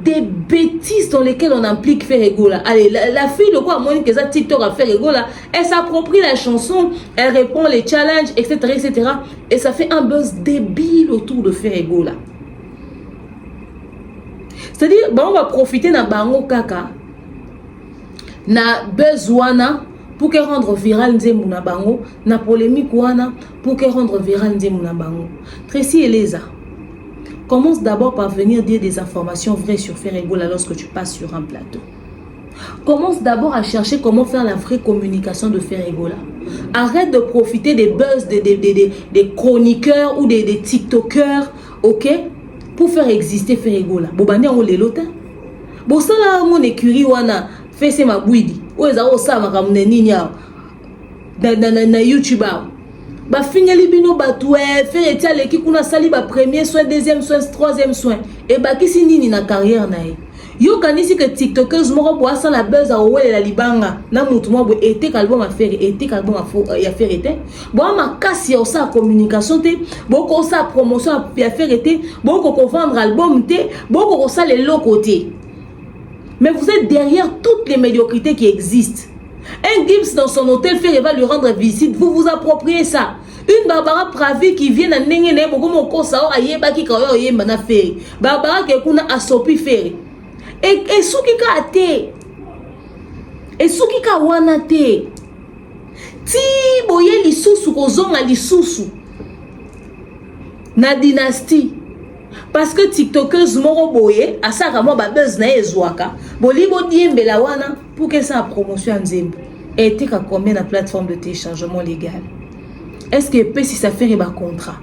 des bêtises dans lesquelles on implique Faire Egola. Allez, la fille, le quoi, moi, que ça TikTok à Faire Egola, elle s'approprie la chanson, elle répond les challenges, etc., etc. Et ça fait un buzz débile autour de Faire Egola. C'est-à-dire, bah, on va profiter d'un bango kaka, na buzz wana, pour qu'elle rendre viral Nzembo na bango, na polémique wana, pour qu'elle rendre viral Nzembo na bango. Tracy Eleza. Commence d'abord par venir dire des informations vraies sur Faire Egola lorsque tu passes sur un plateau. Commence d'abord à chercher comment faire la vraie communication de Faire Egola. Arrête de profiter des buzz des chroniqueurs ou des TikTokers, ok, pour faire exister Faire Egola. Bobani on les lotin. Bon ça là mon écurie wana fait c'est ma bouidi. Ou ezao ça ma ramne ninya. Na YouTube. Ba fingali bino batoué faire etia leki kuna sali ba premier soin deuxième soin troisième soin et ba kisi nini na carrière na ye yo kanisi que TikTokeuse moko bo asa la buzz a owele la libanga na mutu mo bo été album affaire été album ya faire été bo ma kasi ya sa communication te bo ko sa promotion ya faire été bo ko vendre album te bo ko sa les lots côté mais vous êtes derrière toutes les médiocrités qui existent. Un Gibbs dans son hôtel Faire va lui rendre visite, vous vous appropriez ça. Une Barbara Pravi qui vient à Nengene, Bogomo Kosao, Ayeba qui Kayo Yemba na Faire. Barbara qui kuna asopi Faire. Et Suki ka ate. Et Suki ka wana te. Ti boye lisusu kozonga lisusu. Na dynastie. Parce que TikTokeuse moro boye, asaka mo ba buzz na ezwaka. Bolibo diembe la wana pour que ça promotion Nzembo. Et t'es qu'à combien de plateforme de téléchargement légal? Est-ce que peut si ça fait un contrat?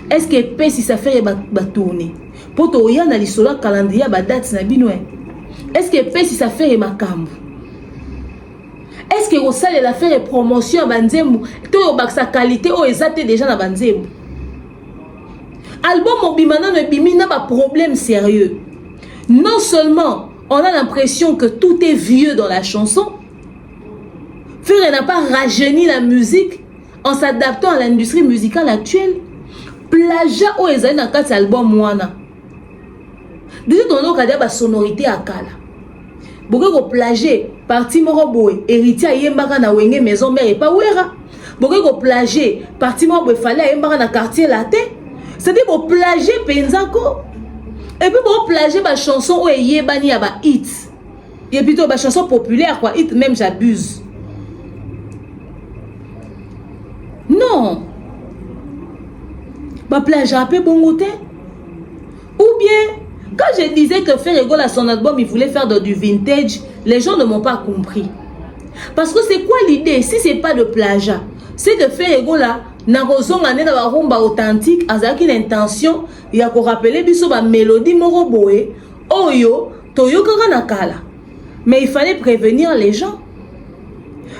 Est-ce que peut si ça fait un tourner? Pour toi, il y a un calendrier, une date, est-ce que peut si ça fait un camp? Est-ce que vous savez la faire promotion à Nzembo? Toi, sa qualité, oh, exacte déjà dans Nzembo. Album Obimana ne bimina pas problème sérieux. Non seulement on a l'impression que tout est vieux dans la chanson, Faire n'a pas rajeuni la musique en s'adaptant à l'industrie musicale actuelle. Plagiat au ezali na kati album wana. Déjà ton cas ba sonorité à kala. Boke ko plagier parti moko boy héritier ayembaka na wenge maison mère et pas wera. Boke ko plagier parti moko boy fallait ayembaka na quartier latin. C'est-à-dire pour plagier penzako. Et puis pour plagier ba chanson o yebani ya ba hit. Et plutôt ba chanson populaire quoi, hit même j'abuse. Non. Bah plagiat peu bon côté. Ou bien quand je disais que Faire Egola son album il voulait faire du vintage, les gens ne m'ont pas compris. Parce que c'est quoi l'idée? Si c'est pas de plagiat, c'est que Faire Egola na kozonga ne na ba rumba authentique azaki l'intention ya ko rappeler biso ba mélodie moko boye oyo toyoka na kala. Mais il fallait prévenir les gens.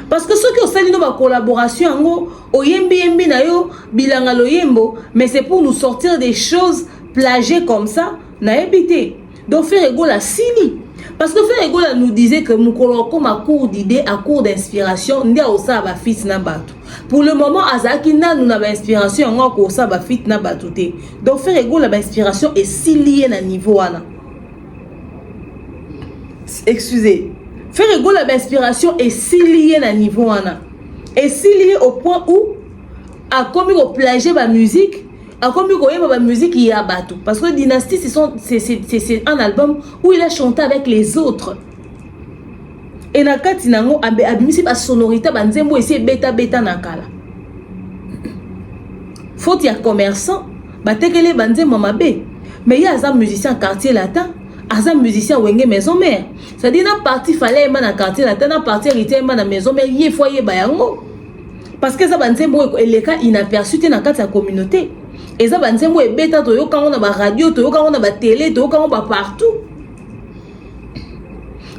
Parce que ceux qui ont sali nos collaboration ango oyembi na yo bilanga loyembo, mais c'est pour nous sortir des choses plagiées comme ça na ebité. Donc Faire Egola sili. Parce que Faire Egola nous disait que mukolo comme à court d'idées, à court d'inspiration, ndia osa ba fit na batu. Pour le moment azaki na nous na ba inspiration ngo osa ba fit na batu te. Donc Faire Egola ba inspiration est si lié na niveau wana. Excusez. Faire Egola l'inspiration est si liée à niveau wana. Et si liée au point où a commis au plagier ma musique, a commis au yeba ma musique il y a bateau. Parce que Dynasty c'est un album où il a chanté avec les autres. Et na kati nango abimisi ba sonorité ba nzembo essayer beta nakala. Faut y a commerçant batekele banzembo mabe. Mais il y a un musicien quartier latin, un musicien wenge maison mère. C'est-à-dire na partie fallait man na quartier latin, na partie héritier man na maison mère, yé foyer bayango. Parce que ça banzembo les cas inaperçu te na kati ya communauté. Et ça banzembo e beta to yo quand on a ba radio, to yo quand on a ba télé, to yo quand on va partout.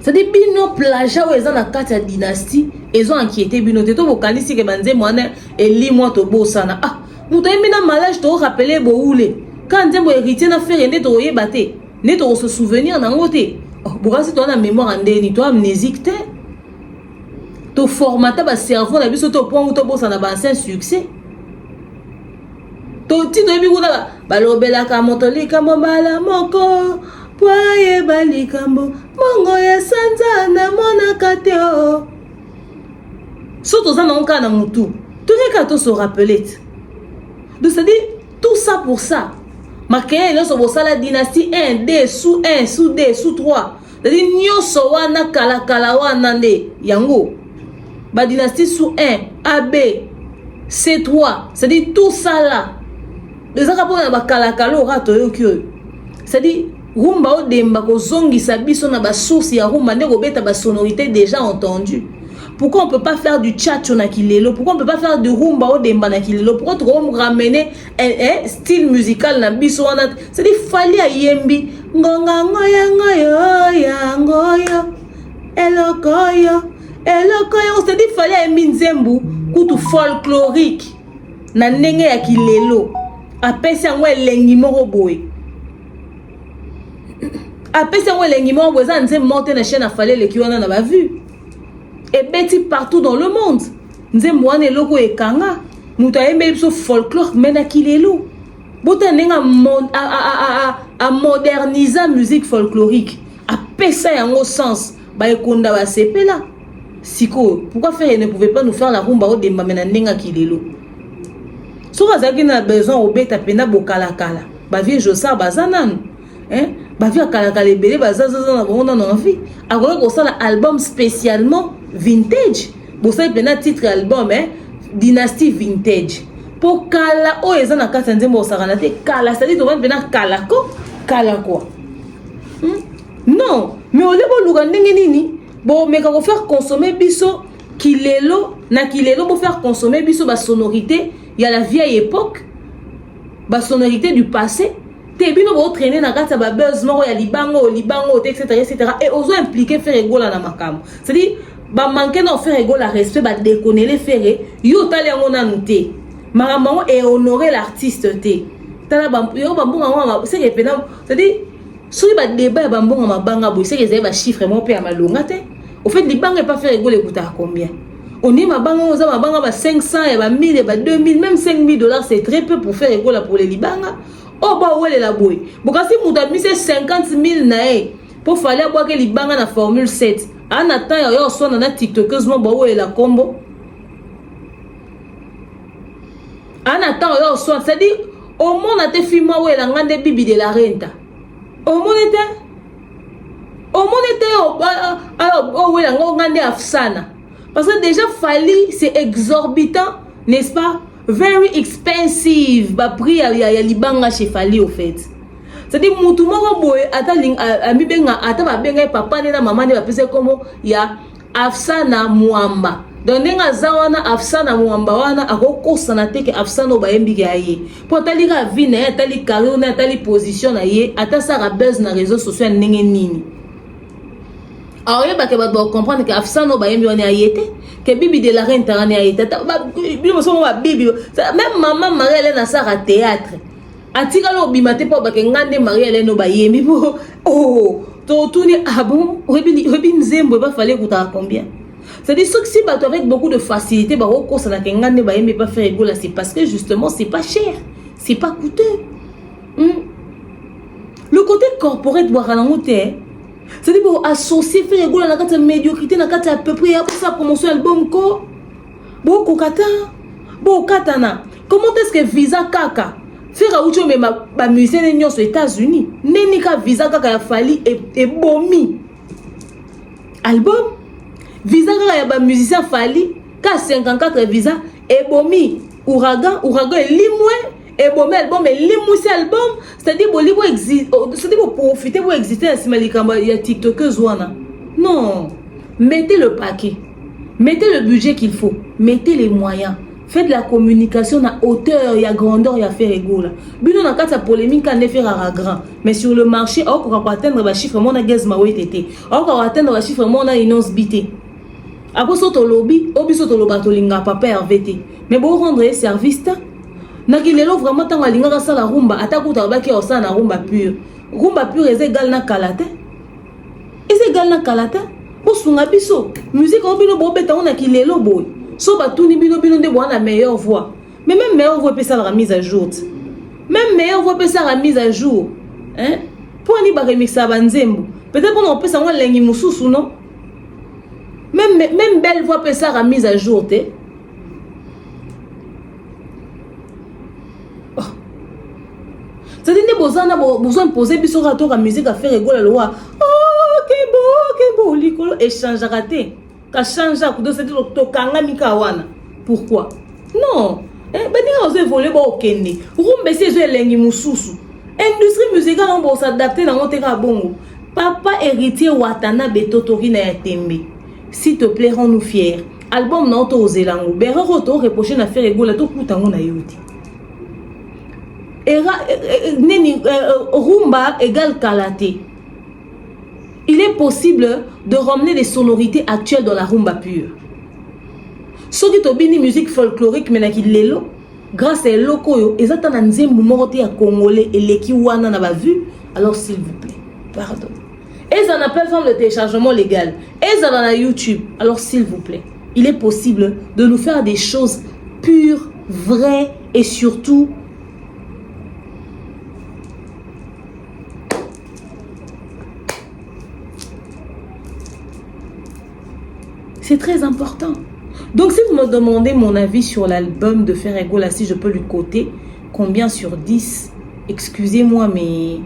C'est-à-dire bino plaja ou ezana kati ya dynastie, ils ont inquiété bino te to bokalisi ke banzembo ane eli moi to bosana. Ah, muto emina malage to rappeler bo oule. Quand on a héritier na faire ne to yebate, ne to se souvenir na ngote. Pourquoi si tu as la mémoire ndeni, toi amnésique te. To formata ba cerveau na biso to point où to bossa na ba un succès. To ti to bi kuna ba lobela ka motolika mbala moko. Poye balikambo mongo ya sanza na mona kateo. Surtout ça non kana mutu. Tout les cas to se rappeler. Donc ça dit tout ça pour ça. Makeye no so bosala dynastie 1 D sous 1 sous 2 sous 3. C'est-à-dire nyoso wana kala wana nde yango. Ba dynastie sous 1 AB C3. C'est-à-dire tout ça là. Les akapona ba kala ora to yokyo. C'est-à-dire rumba o demba ko zongisa biso na ba source ya rumba ndeko beta ba sonorité déjà entendue. Pourquoi on ne peut pas faire du tchatcho na kilelo? Pourquoi on ne peut pas faire du rumba au demba na kilelo? Pourquoi on peut ramener un style musical na biso wana? C'est-à-dire fali a yembi ngonga ngoya ngoya ngoya elokoyo c'est-à-dire fali a yembi nzembu kutu folklorique na ndenge ya kilelo apesi yango elengi moko boye apesi yango elengi moko boye za nzembu monte na chaîne afale leki wana na ba vue et bêti partout dans le monde. Nous avons un logo et kanga. Nous avons un folklore menakilelo. Bota nenga a moderniser la musique folklorique. A pesa en sens. Ba ekonda ba sepela. Siko, pourquoi faire ne pouvait pas nous faire la rumba au demba menanenga kilelo. So bazaki na besoin au beta pena bokala kala. Ba vie josa bazanan. Hein? Ba vie kala kala belé bazaza na bonda na envie. Alors ko ça album spécialement vintage. Vous savez bien titre album dynastie vintage. Pour kala o ezana kata nzembo sakana te kala c'est-à-dire to va bien kala quoi. Non, mais au lieu luga ndenge nini bon mais quand on faire consommer biso kilelo na kilelo pour faire consommer biso ba sonorité, il y a la vieille époque, ba sonorité du passé. Tebino bo traîner na kata ba buzz moko ya libango etc. et ozo impliquer faire égola na makamo. C'est-à-dire ba manquer non faire égola respect ba déconner les faire yo tali yango na nute. Maramamo et honorer l'artiste te. Tala ba yo ba mbonga c'est que pena c'est-à-dire sur ba débat ba mbonga mabanga bo c'est que ça ba chiffre mon père malonga te. Au fait libango pas faire égola écouter à combien? On est mabanga on za mabanga ba 500 et ba 1000 et ba 2000 même 5000 $, c'est très peu pour faire égola pour les libanga. Oh bah ouais la boy. Bokasi muta mise 50 000 nae pour fallait boire que libanga na formule 7. En attendant yo so na TikTokeuse mo bah ouais la combo. En attendant yo so c'est-à-dire au monde a te film ouais la ngande bibi de la renta. Au monde était alors oh ouais la ngande afsana. Parce que déjà Fali c'est exorbitant, n'est-ce pas? Very expensive ba prix ya libanga chez Fali au fait. C'est-à-dire mutu moko boye ata ami benga ata ba benga papa na maman ne ba pese comme ya Afsana Muamba. Donc nenga zawana Afsana Muamba wana akokosa na teke Afsana ba yembi ga ye. Pour tali ka vie na tali carrière na tali position na ye ata sa ra buzz na réseaux sociaux ndenge nini. Alors il va comprendre que Afsana ba yembi wana yete. Que bibi de la reine tarane a été bibi même maman Marie Hélène a ça théâtre atika lo bimate pa ba ke ngande Marie Hélène no ba yemi oh to tourner ah bon rebi nzembo ba fallait kuta combien c'est dire que si ba avec beaucoup de facilité ba ko ça na ke ngande ba yemi pas faire égola c'est parce que justement c'est pas cher c'est pas coûteux le côté corporate boire à l'angoté. C'est-à-dire pour associer faire égola na kata médiocrité na kata à peu près pour sa promotion album ko boko kata bo katana comment est-ce que visa kaka faire autre mais ma musée n'en aux États-Unis neni ka visa kaka ya Fali et bomi album visa kaka ya ba musicien Fali ka 54 visa et bomi ouragan limwe et bon album mais limousi album c'est-à-dire bon existe c'est-à-dire pour profiter pour exister à Simalikamba il y a TikTokeuse wana non mettez le paquet mettez le budget qu'il faut mettez les moyens faites la communication à hauteur et à grandeur et à faire égaux là bino na kata polémique à ne faire à grand mais sur le marché on va atteindre ba chiffre mon na gazma wetete on va atteindre ba chiffre mon na inons bité après soto lobby obiso to lobato linga papa RVT mais bon rendre service ta nakilelo vraiment tant alinga ça la rumba atakuta ba ki osa na rumba pure est égal na kalate est égal na kalate bo sunga biso musique obino bo beta on nakilelo boy so batuni bino de boire la meilleure voix mais même meilleure voix peut ça la mise à jour même meilleure voix peut ça la mise à jour hein pour ni ba remixer banzembo peut-être on peut ça on lengi mususu non même belle voix peut ça la mise à jour te c'est-à-dire que besoin de poser biso rato la musique à faire rigoler la loi que beau likolo échange raté ka change à coup de c'est to kanga mikawana pourquoi non ben on évoluer ba okende rumbe c'est zo lengi mususu industrie musicale on va s'adapter dans monter bongo papa héritier watana betotori na yatembe s'il te plaît rends-nous fiers album na to ozelango bera roto reprocher na faire rigoler to kutango na yoti rumba égale kalaté. Il est possible de ramener les sonorités actuelles dans la rumba pure. Ce qui est une musique folklorique, mais qui lelo, grâce à l'oko, ils attendent un nzembo moroté à congolais et les kiwana n'a pas vu. Alors s'il vous plaît, pardon. Et ça n'a pas fait le téléchargement légal. Et ça dans la YouTube. Alors s'il vous plaît, il est possible de nous faire des choses pures, vraies et surtout c'est très important. Donc si vous me demandez mon avis sur l'album de Faire Ego, là si je peux lui coter combien sur 10, excusez-moi mais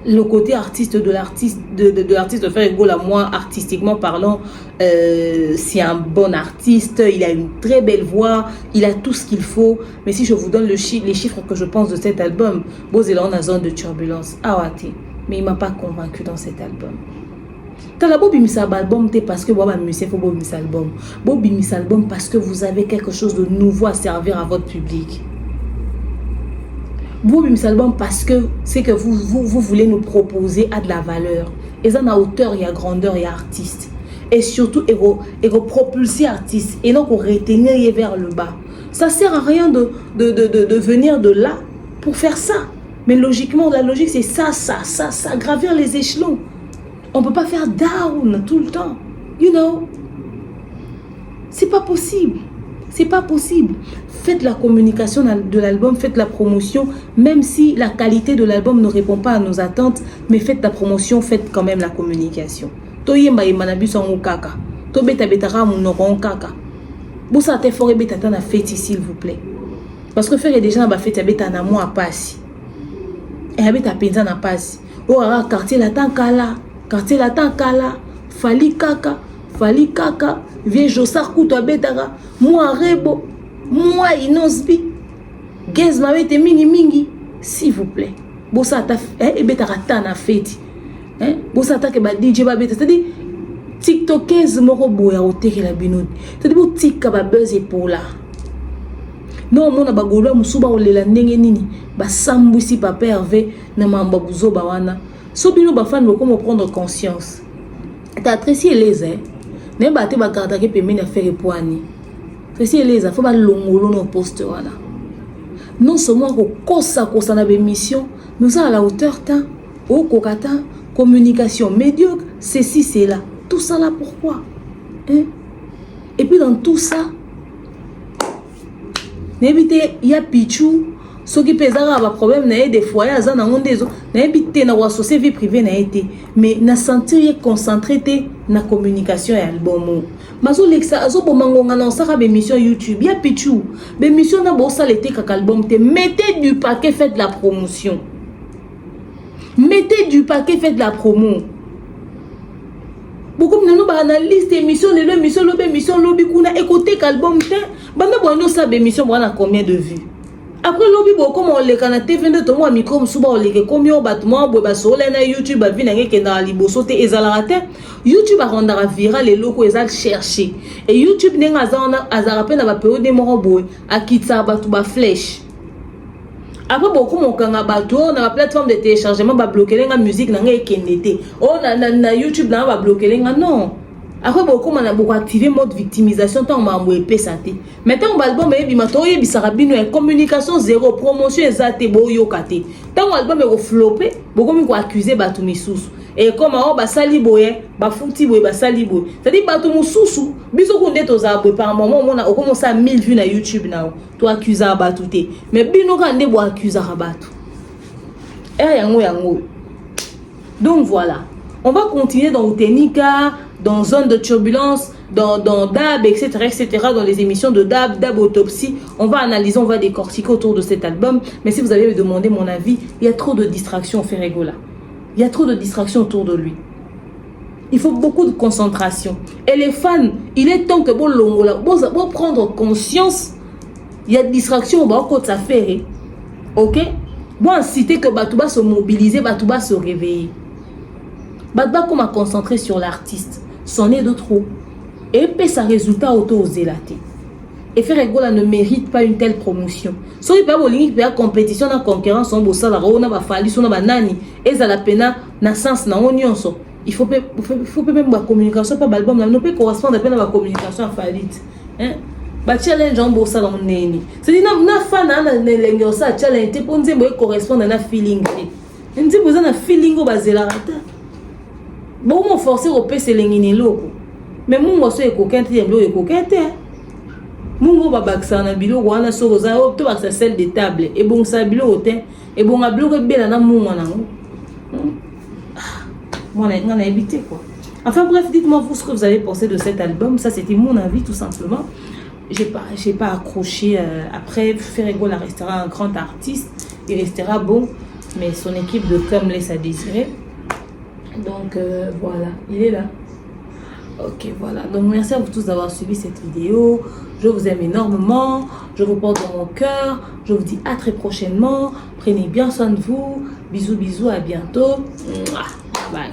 le côté artiste de l'artiste de Faire Ego, là moi artistiquement parlant c'est un bon artiste, il a une très belle voix, il a tout ce qu'il faut, mais si je vous donne les chiffres que je pense de cet album, Bozé là on a zone de turbulence, mais il m'a pas convaincu dans cet album. Tala bobimisa album parce que boba musée faut bobimisa album. Bobimisa album parce que vous avez quelque chose de nouveau à servir à votre public. Bobimisa album parce que c'est que vous voulez nous proposer à de la valeur. Et ça na hauteur et à grandeur et artiste. Et surtout et propulser artiste et non qu'on retenir vers le bas. Ça sert à rien de venir de là pour faire ça. Mais logiquement la logique c'est ça gravir les échelons. On ne peut pas faire down tout le temps. You know. C'est pas possible. C'est pas possible. Faites la communication de l'album, faites la promotion, même si la qualité de l'album ne répond pas à nos attentes, mais faites la promotion, faites quand même la communication. Toyemba imanabu son kaka. To beta betara mon kaka. Bossa te foré beta na fête s'il vous plaît. Parce que faire déjà na fête beta na moi passe. Et habita penza na passe. Oh quartier la tankala. Quartier la tankala, fali kaka, vieux Jossar Koutou Betara, moi Rebo, moi Inosbi, Gez Mawete mingi, s'il vous plaît. Bossa ta Betara na fête. Bossa ta ke ba DJ ba beta, c'est-à-dire TikTokers moko boya oteke la binoni. C'est-à-dire bo tika ba buzz pour là. Non mona ba golwa musuba olela ndenge nini, ba sambwisi papa Hervé na mamba buzo ba wana. Sobino bafan me comment prendre conscience. Ta Tracy Eleza, ne batte ba carte ke pemena faire poani. Tracy Eleza faut ba longolo no poste wana. Non seulement ko kosa na émission, nous à la hauteur ta, au kokata, communication médiocre, ceci c'est là. Tout ça là pourquoi? Et puis dans tout ça, n'évitez il y a Pichou. Ce qui pèse un problème, des fois, il y a des na associé vie privée na été, mais na sentir concentré na communication et album. Mazo lexa azo bomango ngana osaka be mission YouTube, ya pichu. Be mission na bossa l'été kaka album te mettez du paquet, faites de la promotion. Mettez du paquet, faites de la promo. Beaucoup de nous analysent émission lobby kuna écoutez qu'album te banda bono sa be mission bona combien de vues. Après lobby beaucoup on les kana TV to moi micro msuba on les komi o batuma bo ba so na YouTube ba vina ngeke na liboso te ezala te YouTube a rendre viral les locaux ezal chercher et YouTube nenga azara pe na ba période moko boy akitsa batu ba flèche. Après beaucoup mon kanga bato na plateforme de téléchargement ba bloquer la musique na ngeke te oh na YouTube na ba bloquer la non. Après beaucoup on a beaucoup activé mode victimisation tant m'a épais santé. Maintenant on album et bimato et bisarabino et communication zéro promotion ezate boyo kate. Tant album est flopé beaucoup mi ko accuser batu misusu. Et comme on ba sali boye ba futi boye ba sali boye. C'est-à-dire batu mususu biso ko ndeto za boye par moment on a commencé à 1000 vues na YouTube now. To accuser batu te. Mais bino ka ndebo accuser batu. Yango. Donc voilà. On va continuer dans Outenika, dans Zone de Turbulence, dans DAB, etc., dans les émissions de DAB Autopsie. On va analyser, on va décortiquer autour de cet album. Mais si vous avez demandé mon avis, il y a trop de distractions au Ferregola. Il y a trop de distractions autour de lui. Il faut beaucoup de concentration. Et les fans, il est temps que vous prendre conscience. Il y a des distractions, on va encore s'affaire. Ok? Bon, inciter que Batouba se mobiliser, Batouba se réveiller. Batba comme à concentrer sur l'artiste, son est de trop. Et puis sa résultat auto-zélaté. Et Ferregola ne mérite pas une telle promotion. Si il peut y avoir compétition, dans concurrence, on bosse là, on a fallu, on a nani, et ça la peine, na sens, na oignon. Il faut même la communication, pas l'album, là, ne peut correspondre à la communication à faillite. Hein? Ba challenge on bosse là, on est ni. C'est-à-dire, na fan, na lengo ça challenge, te pour dire correspondre à la feeling. On dit vous avez un feeling au bas zélaté. Bon, on force au PC l'engini loko. Mais mon gosse est coquin, tu es coquin. Mon gros babaksa na bilo wana soroza o to baksa celle de table et bon sa bilo hotel et bon a bilo que bela na mon wana. Moi on a évité quoi. Enfin bref, dites-moi vous ce que vous avez pensé de cet album. Ça c'était mon avis tout simplement. J'ai pas accroché après Ferregola restera un grand artiste, il restera bon mais son équipe de com laisse à désirer. Donc voilà, il est là. Ok, voilà. Donc merci à vous tous d'avoir suivi cette vidéo. Je vous aime énormément. Je vous porte dans mon cœur. Je vous dis à très prochainement. Prenez bien soin de vous. Bisous, bisous, à bientôt. Bye.